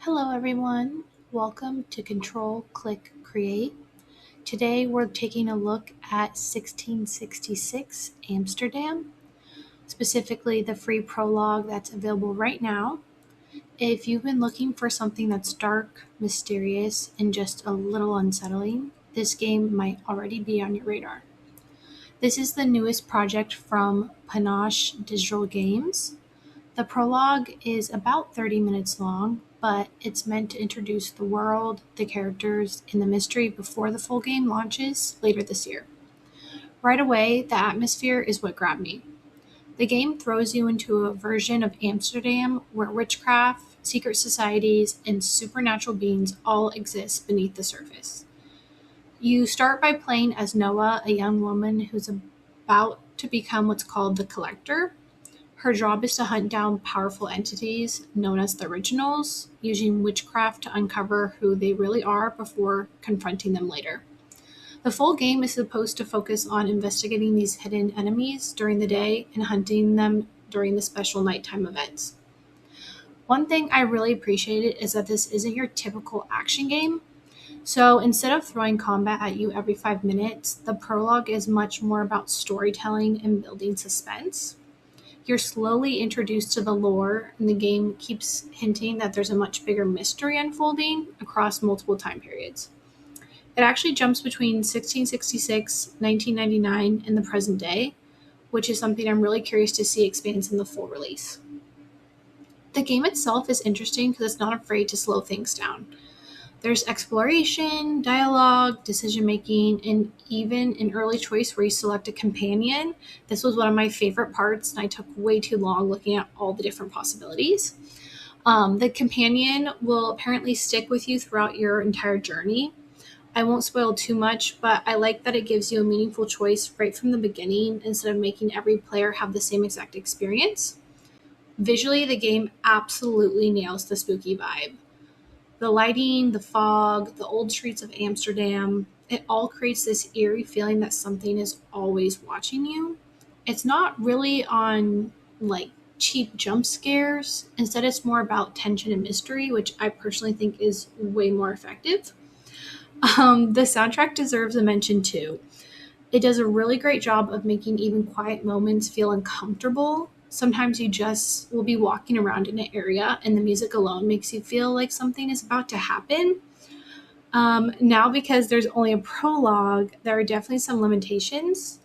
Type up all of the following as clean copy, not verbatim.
Hello everyone, welcome to Control Click Create. Today we're taking a look at 1666 Amsterdam, specifically the free prologue that's available right now. If you've been looking for something that's dark, mysterious, and just a little unsettling, this game might already be on your radar. This is the newest project from Panache Digital Games. The prologue is about 30 minutes long, but it's meant to introduce the world, the characters, and the mystery before the full game launches later this year. Right away, the atmosphere is what grabbed me. The game throws you into a version of Amsterdam where witchcraft, secret societies, and supernatural beings all exist beneath the surface. You start by playing as Noah, a young woman who's about to become what's called the Collector. Her job is to hunt down powerful entities known as the Originals, using witchcraft to uncover who they really are before confronting them later. The full game is supposed to focus on investigating these hidden enemies during the day and hunting them during the special nighttime events. One thing I really appreciated is that this isn't your typical action game. So instead of throwing combat at you every 5 minutes, the prologue is much more about storytelling and building suspense. You're slowly introduced to the lore, and the game keeps hinting that there's a much bigger mystery unfolding across multiple time periods. It actually jumps between 1666, 1999, and the present day, which is something I'm really curious to see expands in the full release. The game itself is interesting because it's not afraid to slow things down. There's exploration, dialogue, decision making, and even an early choice where you select a companion. This was one of my favorite parts, and I took way too long looking at all the different possibilities. The companion will apparently stick with you throughout your entire journey. I won't spoil too much, but I like that it gives you a meaningful choice right from the beginning instead of making every player have the same exact experience. Visually, the game absolutely nails the spooky vibe. The lighting, the fog, the old streets of Amsterdam, it all creates this eerie feeling that something is always watching you. It's not really on like cheap jump scares. Instead, it's more about tension and mystery, which I personally think is way more effective. The soundtrack deserves a mention too. It does a really great job of making even quiet moments feel uncomfortable. Sometimes you just will be walking around in an area and the music alone makes you feel like something is about to happen. Now, because there's only a prologue, there are definitely some limitations.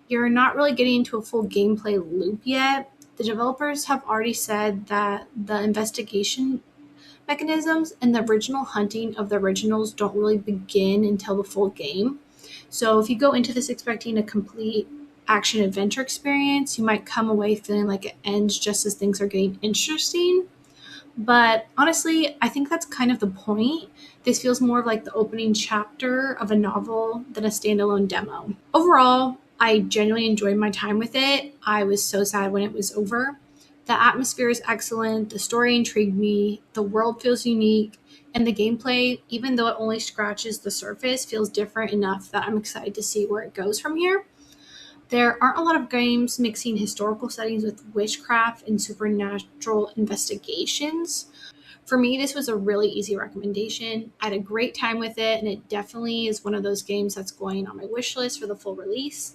You're not really getting into a full gameplay loop yet. The developers have already said that the investigation mechanisms and the original hunting of the originals don't really begin until the full game. So if you go into this expecting a complete action adventure experience, you might come away feeling like it ends just as things are getting interesting. But honestly, I think that's kind of the point. This feels more of like the opening chapter of a novel than a standalone demo. Overall, I genuinely enjoyed my time with it. I was so sad when it was over. The atmosphere is excellent, the story intrigued me, the world feels unique, and the gameplay, even though it only scratches the surface, feels different enough that I'm excited to see where it goes from here. There aren't a lot of games mixing historical settings with witchcraft and supernatural investigations. For me, this was a really easy recommendation. I had a great time with it, and it definitely is one of those games that's going on my wish list for the full release.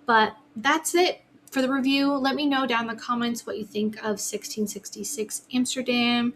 But that's it for the review. Let me know down in the comments what you think of 1666 Amsterdam.